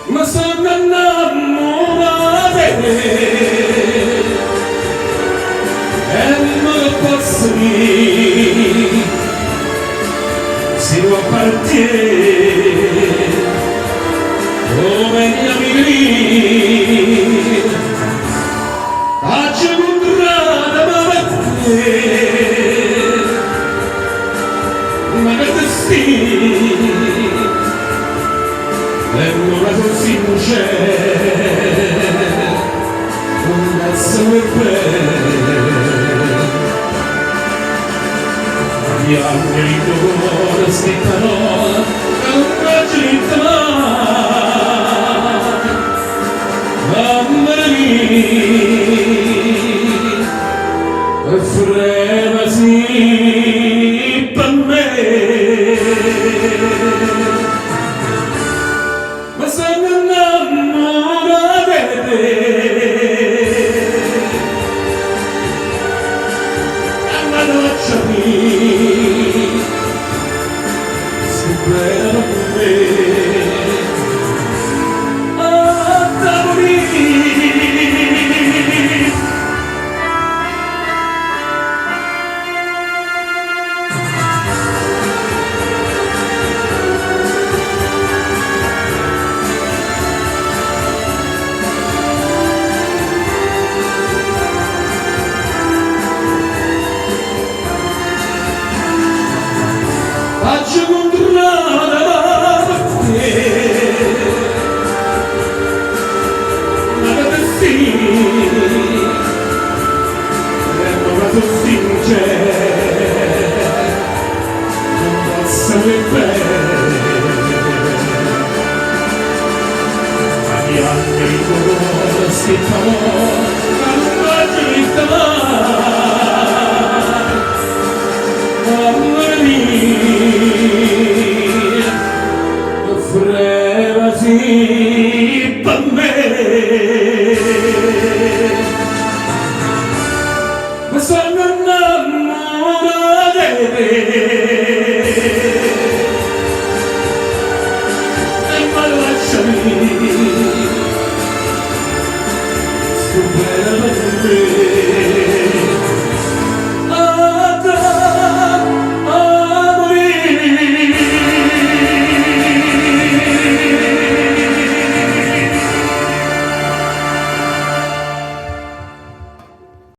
ma sono innamorata e non lo posso dire, si può partire come gli amici, oggi contrada ma che destino, e non così c'è, non adesso è bene, gli angeli d'oro aspettano, e non faccio mai, mamma mia, frevasi per me. Ma sono innamorata di te e la doccia mia si bella per me. Oh, Tavorì, faccio contrada per te, ma che destino, e non la così c'è, non posso bene, ma gli angeli d'oro aspettano, ma non faccio mamma mia, frevasi per me. Ma sono innamorata di te e ma lasciami, sto bene per me.